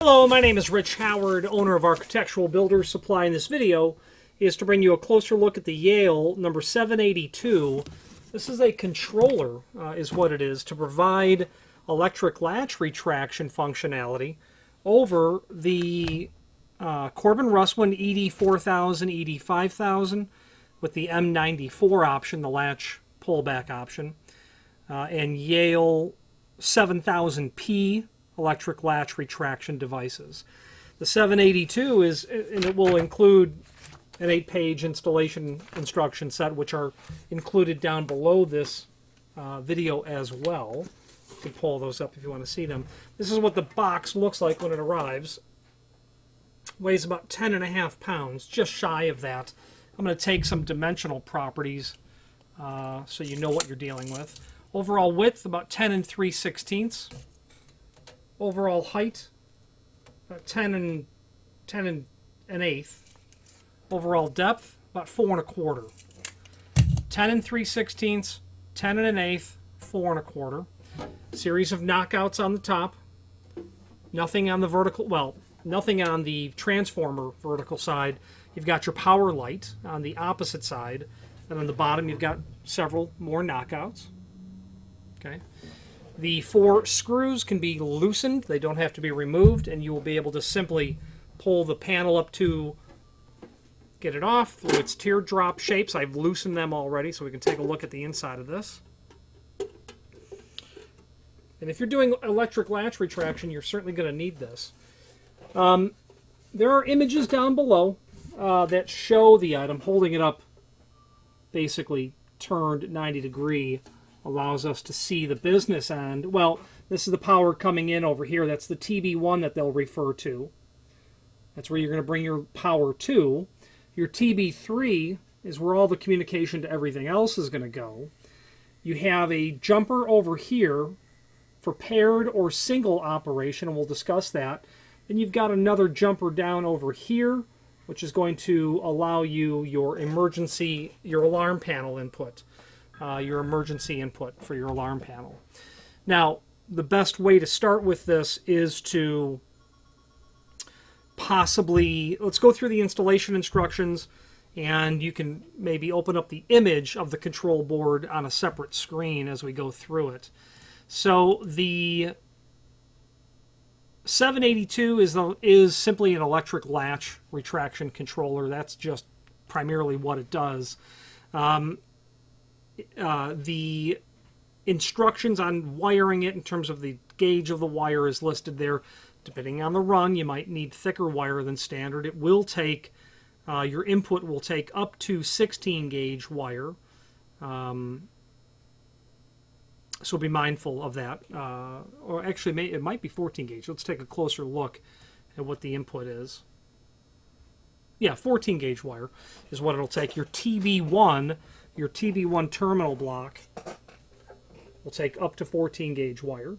Hello, my name is Rich Howard, owner of Architectural Builders Supply. In this video is to bring you a closer look at the Yale number 782. This is a controller, is what it is, to provide electric latch retraction functionality over the Corbin Russwin ED4000, ED5000 with the M94 option, the latch pullback option, and Yale 7000P electric latch retraction devices. The 782 is, and it will include an 8-page installation instruction set, which are included down below this video as well. You can pull those up if you want to see them. This is what the box looks like when it arrives. Weighs about 10.5 pounds, just shy of that. I'm going to take some dimensional properties so you know what you're dealing with. Overall width, about 10 3/16. Overall height, about 10 and an eighth. Overall depth, about 4 1/4. 10 3/16, 10 and an eighth, 4 1/4. Series of knockouts on the top. Nothing on the vertical, well, nothing on the transformer vertical side. You've got your power light on the opposite side, and on the bottom you've got several more knockouts. Okay. The 4 screws can be loosened. They don't have to be removed, and you will be able to simply pull the panel up to get it off through its teardrop shapes. I've loosened them already, so we can take a look at the inside of this. And if you're doing electric latch retraction, you're certainly going to need this. There are images down below that show the item. Holding it up basically turned 90 degree allows us to see the business end. Well, this is the power coming in over here. That's the TB1 that they'll refer to. That's where you're going to bring your power to. Your TB3 is where all the communication to everything else is going to go. You have a jumper over here for paired or single operation, and we'll discuss that. Then you've got another jumper down over here, which is going to allow you your alarm panel input. Your emergency input for your alarm panel. Now, the best way to start with this is to possibly, let's go through the installation instructions, and you can maybe open up the image of the control board on a separate screen as we go through it. So the 782 is simply an electric latch retraction controller. That's just primarily what it does. The instructions on wiring it in terms of the gauge of the wire is listed there. Depending on the run, you might need thicker wire than standard. It will take, your input will take up to 16 gauge wire. So be mindful of that. Or actually, it might be 14 gauge. Let's take a closer look at what the input is. Yeah, 14 gauge wire is what it'll take. Your TB1 terminal block will take up to 14 gauge wire.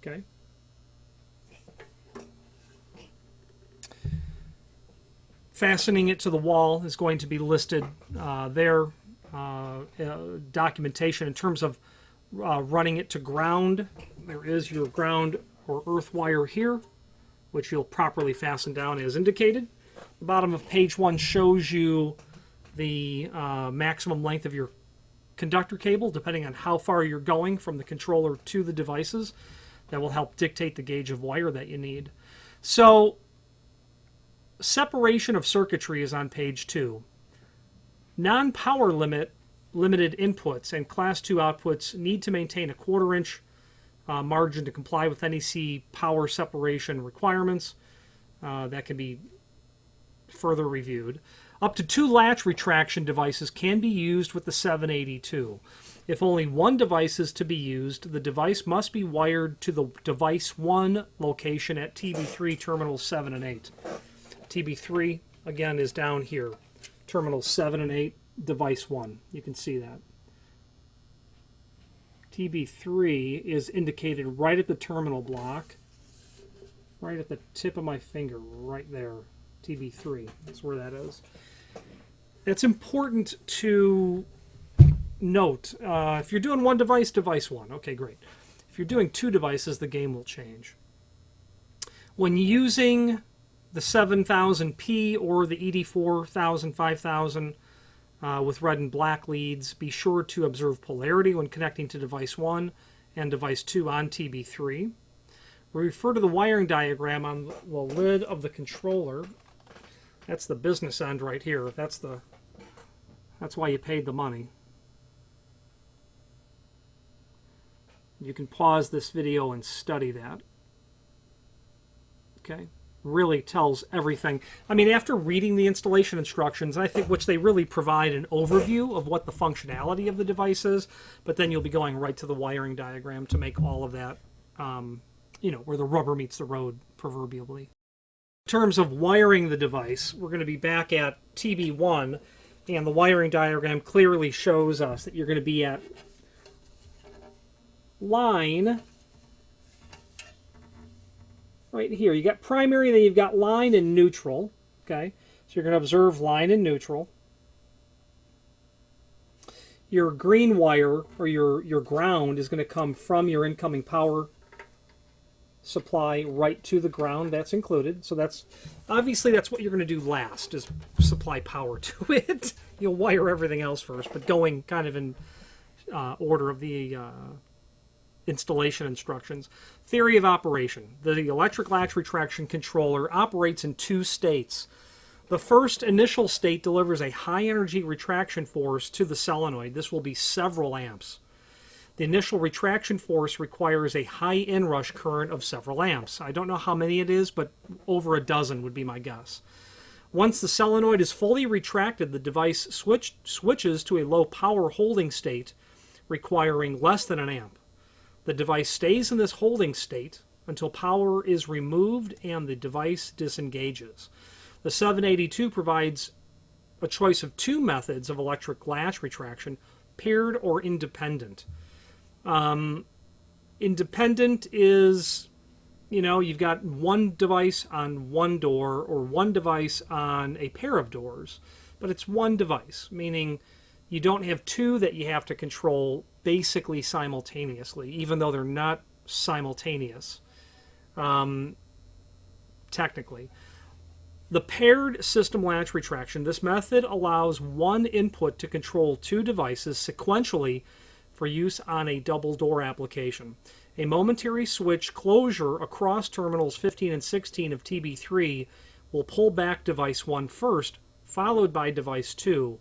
Okay. Fastening it to the wall is going to be listed there. Documentation in terms of running it to ground. There is your ground or earth wire here, which you'll properly fasten down as indicated. The bottom of page 1 shows you the maximum length of your conductor cable, depending on how far you're going from the controller to the devices. That will help dictate the gauge of wire that you need. So, separation of circuitry is on page 2. Non-power limited inputs and class 2 outputs need to maintain a 1/4 inch margin to comply with NEC power separation requirements. That can be further reviewed. Up to 2 latch retraction devices can be used with the 782. If only one device is to be used, the device must be wired to the device 1 location at TB3 terminals 7 and 8. TB3, again, is down here. Terminals 7 and 8, device 1. You can see that. TB3 is indicated right at the terminal block, right at the tip of my finger, right there. TB3, that's where that is. It's important to note, if you're doing one device, device 1. Okay, great. If you're doing 2 devices, the game will change. When using the 7000P or the ED4000, 5000 with red and black leads, be sure to observe polarity when connecting to device 1 and device 2 on TB3. We refer to the wiring diagram on the lid of the controller. That's the business end right here. That's why you paid the money. You can pause this video and study that. Okay, really tells everything. I mean, after reading the installation instructions, I think which they really provide an overview of what the functionality of the device is, but then you'll be going right to the wiring diagram to make all of that, you know, where the rubber meets the road, proverbially. In terms of wiring the device, we're going to be back at TB1, and the wiring diagram clearly shows us that you're going to be at line right here. You got primary, then you've got line and neutral. Okay, so you're going to observe line and neutral. Your green wire, or your ground, is going to come from your incoming power supply right to the ground. That's included. So that's obviously that's what you're going to do last, is supply power to it. You'll wire everything else first, but going kind of in order of the installation instructions. Theory of operation. The electric latch retraction controller operates in two states. The first initial state delivers a high energy retraction force to the solenoid. This will be several amps. The initial retraction force requires a high inrush current of several amps. I don't know how many it is, but over a dozen would be my guess. Once the solenoid is fully retracted, the device switches to a low power holding state requiring less than an amp. The device stays in this holding state until power is removed and the device disengages. The 782 provides a choice of two methods of electric latch retraction, paired or independent. Independent is, you know, you've got one device on one door or one device on a pair of doors, but it's one device, meaning you don't have two that you have to control basically simultaneously, even though they're not simultaneous, technically. The paired system latch retraction, this method allows one input to control two devices sequentially for use on a double door application. A momentary switch closure across terminals 15 and 16 of TB3 will pull back device 1 first, followed by device 2.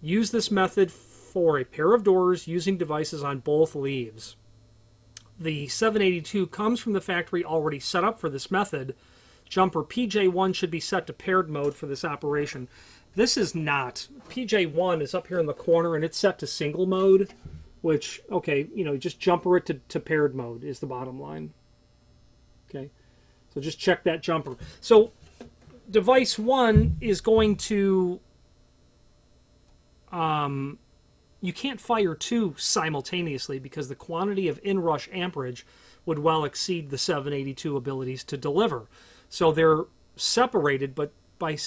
Use this method for a pair of doors using devices on both leaves. The 782 comes from the factory already set up for this method. Jumper PJ1 should be set to paired mode for this operation. This is not. PJ1 is up here in the corner and it's set to single mode, which, okay, you know, just jumper it to paired mode is the bottom line. Okay, so just check that jumper. So device 1 is going to, you can't fire two simultaneously because the quantity of inrush amperage would well exceed the 782 abilities to deliver. So they're separated, but by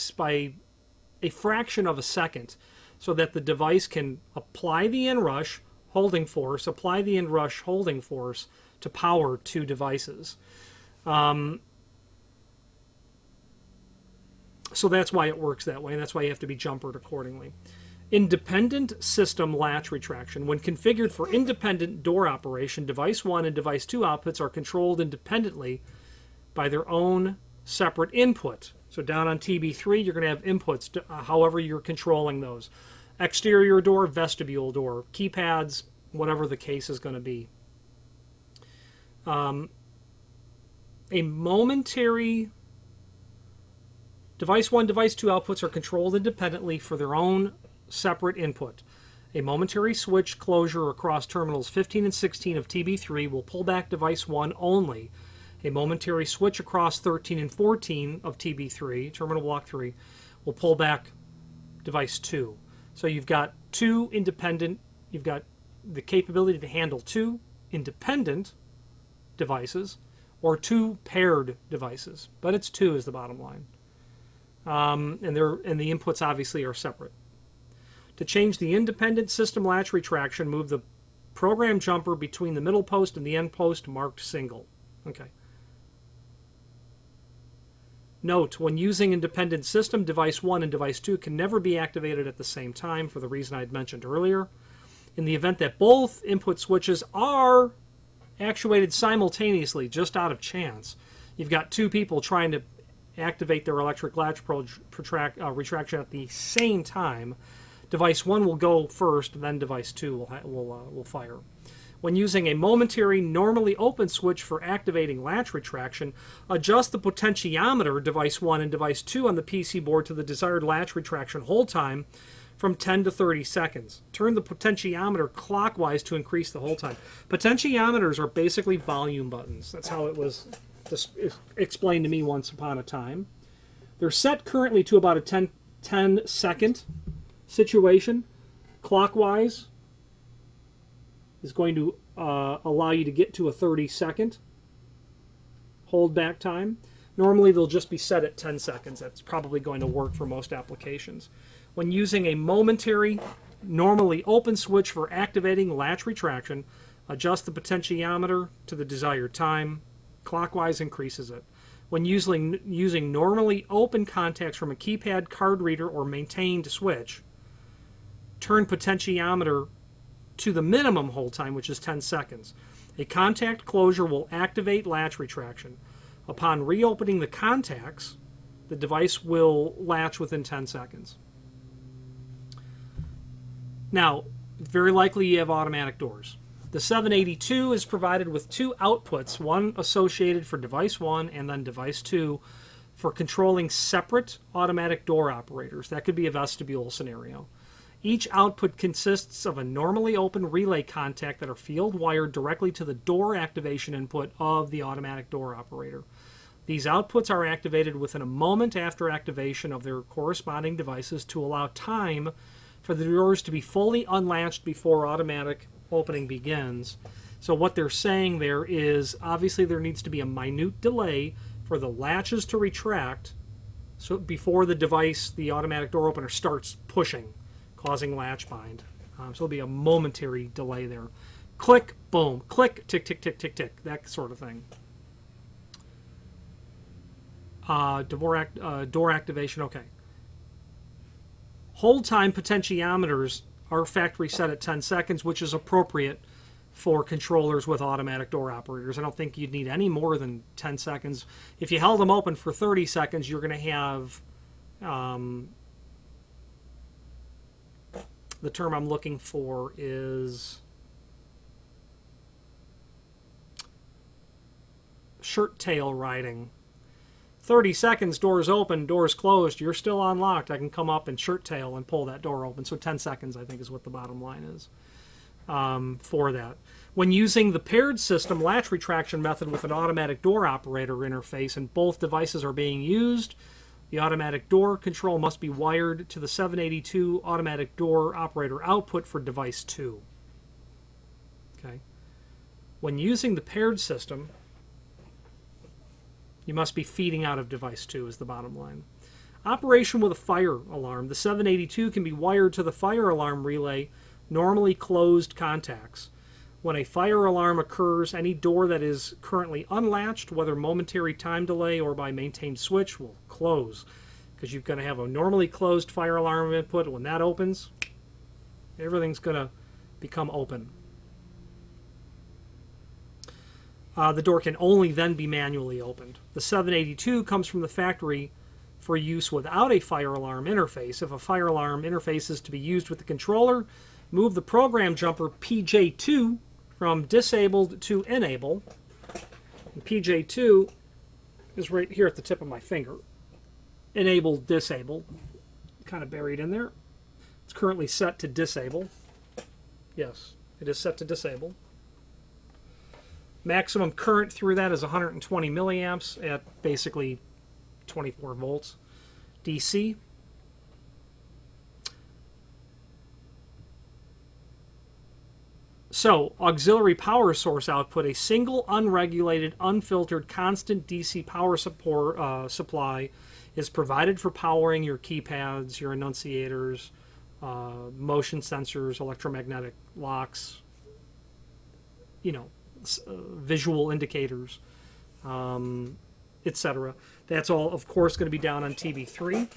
a fraction of a second, so that the device can apply the inrush holding force, apply the inrush holding force to power two devices. So that's why it works that way, and that's why you have to be jumpered accordingly. Independent system latch retraction. When configured for independent door operation, device 1 and device 2 outputs are controlled independently by their own separate input. So down on TB3, you're going to have inputs, however you're controlling those. Exterior door, vestibule door, keypads, whatever the case is going to be. A momentary device 1, device 2 outputs are controlled independently for their own separate input. A momentary switch closure across terminals 15 and 16 of TB3 will pull back device 1 only. A momentary switch across 13 and 14 of TB3, terminal block 3, will pull back device 2. So you've got two independent, you've got the capability to handle two independent devices or two paired devices, but it's two is the bottom line. And the inputs obviously are separate. To change the independent system latch retraction, move the program jumper between the middle post and the end post marked single. Okay. Note, when using independent system, device 1 and device 2 can never be activated at the same time for the reason I had mentioned earlier. In the event that both input switches are actuated simultaneously, just out of chance, you've got two people trying to activate their electric latch retraction at the same time, device 1 will go first, then device 2 will fire. When using a momentary normally open switch for activating latch retraction, adjust the potentiometer, device 1 and device 2 on the PC board to the desired latch retraction hold time from 10 to 30 seconds. Turn the potentiometer clockwise to increase the hold time. Potentiometers are basically volume buttons. That's how it was explained to me once upon a time. They're set currently to about a 10 second situation. Clockwise is going to allow you to get to a 30-second hold back time. Normally they'll just be set at 10 seconds. That's probably going to work for most applications. When using a momentary, normally open switch for activating latch retraction, adjust the potentiometer to the desired time. Clockwise increases it. When using normally open contacts from a keypad, card reader, or maintained switch, turn potentiometer to the minimum hold time, which is 10 seconds. A contact closure will activate latch retraction. Upon reopening the contacts, the device will latch within 10 seconds. Now, very likely you have automatic doors. The 782 is provided with two outputs, one associated for device 1 and then device 2 for controlling separate automatic door operators. That could be a vestibule scenario. Each output consists of a normally open relay contact that are field wired directly to the door activation input of the automatic door operator. These outputs are activated within a moment after activation of their corresponding devices to allow time for the doors to be fully unlatched before automatic opening begins. So what they're saying there is obviously there needs to be a minute delay for the latches to retract so before the device, the automatic door opener, starts pushing, causing latch bind. So there'll be a momentary delay there. Click, boom, click, tick, tick, tick, tick, tick, that sort of thing. Door activation, okay. Hold time potentiometers are factory set at 10 seconds, which is appropriate for controllers with automatic door operators. I don't think you'd need any more than 10 seconds. If you held them open for 30 seconds, you're going to have the term I'm looking for is shirt tail riding. 30 seconds, doors open, doors closed, you're still unlocked. I can come up and shirt tail and pull that door open. So 10 seconds, I think, is what the bottom line is for that. When using the paired system latch retraction method with an automatic door operator interface and both devices are being used, the automatic door control must be wired to the 782 automatic door operator output for device 2. Okay. When using the paired system, you must be feeding out of device 2 is the bottom line. Operation with a fire alarm. The 782 can be wired to the fire alarm relay, normally closed contacts. When a fire alarm occurs, any door that is currently unlatched, whether momentary time delay or by maintained switch, will close. Because you're going to have a normally closed fire alarm input. When that opens, everything's going to become open. The door can only then be manually opened. The 782 comes from the factory for use without a fire alarm interface. If a fire alarm interface is to be used with the controller, move the program jumper PJ2 from disabled to enable. And PJ2 is right here at the tip of my finger. Enabled, disabled, kind of buried in there. It's currently set to disable. Yes, it is set to disable. Maximum current through that is 120 milliamps at basically 24 volts DC. So, auxiliary power source output, a single unregulated, unfiltered, constant DC power supply is provided for powering your keypads, your annunciators, motion sensors, electromagnetic locks, you know, visual indicators, etc. That's all, of course, going to be down on TB3.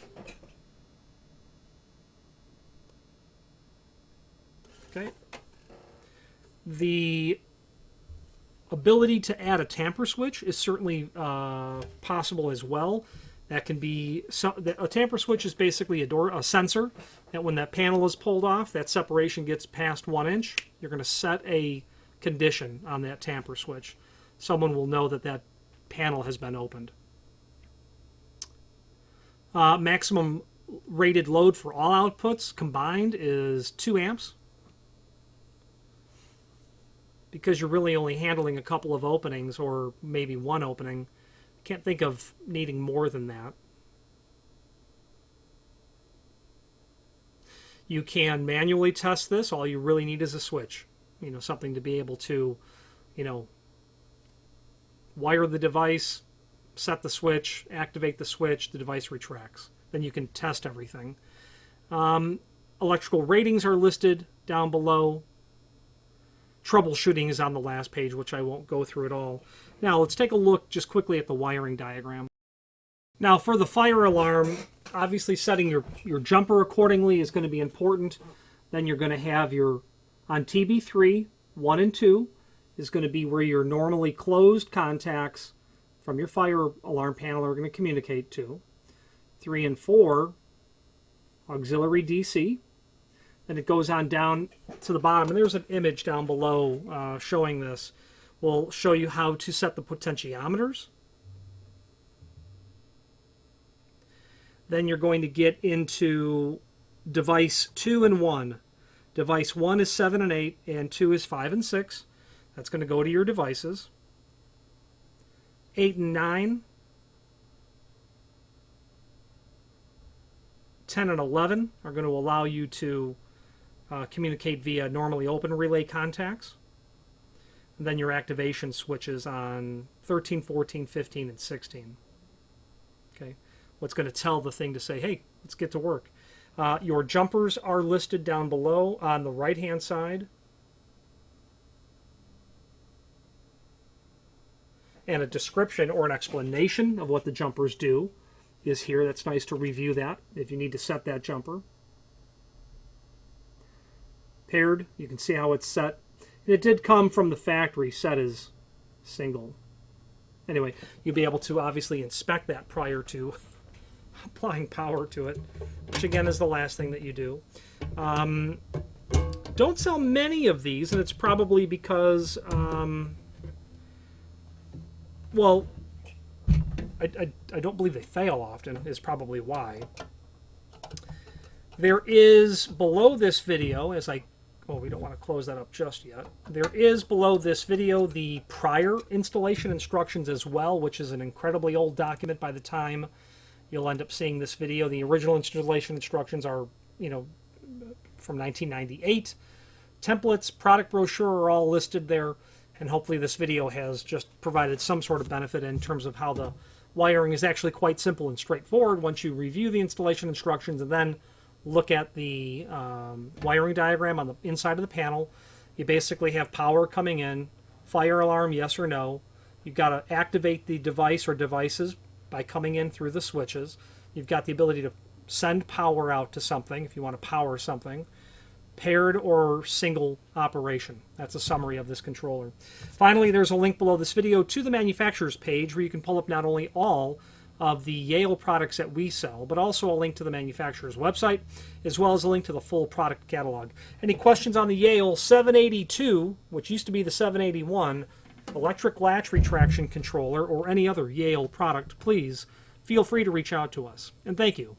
Okay. The ability to add a tamper switch is certainly possible as well. That can be a tamper switch is basically a sensor that when that panel is pulled off, that separation gets past 1 inch. You're going to set a condition on that tamper switch. Someone will know that that panel has been opened. Maximum rated load for all outputs combined is 2 amps. Because you're really only handling a couple of openings or maybe one opening, can't think of needing more than that. You can manually test this. All you really need is a switch. You know, something to be able to, you know, wire the device, set the switch, activate the switch, the device retracts. Then you can test everything. Electrical ratings are listed down below. Troubleshooting is on the last page, which I won't go through at all. Now, let's take a look just quickly at the wiring diagram. Now, for the fire alarm, obviously setting your jumper accordingly is going to be important. Then you're going to have your, on TB3, 1 and 2, is going to be where your normally closed contacts from your fire alarm panel are going to communicate to. 3 and 4, auxiliary DC. And it goes on down to the bottom, and there's an image down below showing this. We'll show you how to set the potentiometers. Then you're going to get into device 2 and 1. Device 1 is 7 and 8, and 2 is 5 and 6. That's going to go to your devices. 8 and 9. 10 and 11 are going to allow you to communicate via normally open relay contacts. And then your activation switches on 13, 14, 15, and 16. Okay, what's going to tell the thing to say, hey, let's get to work. Your jumpers are listed down below on the right-hand side. And a description or an explanation of what the jumpers do is here. That's nice to review that if you need to set that jumper. Paired, you can see how it's set. And it did come from the factory set as single. Anyway, you'll be able to obviously inspect that prior to applying power to it, which again is the last thing that you do. Don't sell many of these, and it's probably because, well, I don't believe they fail often, is probably why. There is below this video, as oh, we don't want to close that up just yet. There is below this video the prior installation instructions as well, which is an incredibly old document by the time you'll end up seeing this video. The original installation instructions are, you know, from 1998. Templates, product brochure are all listed there, and hopefully this video has just provided some sort of benefit in terms of how the wiring is actually quite simple and straightforward once you review the installation instructions and then look at the wiring diagram on the inside of the panel. You basically have power coming in, fire alarm, yes or no. You've got to activate the device or devices by coming in through the switches. You've got the ability to send power out to something if you want to power something. Paired or single operation. That's a summary of this controller. Finally, there's a link below this video to the manufacturer's page where you can pull up not only all of the Yale products that we sell, but also a link to the manufacturer's website, as well as a link to the full product catalog. Any questions on the Yale 782, which used to be the 781, electric latch retraction controller, or any other Yale product, please feel free to reach out to us. And thank you.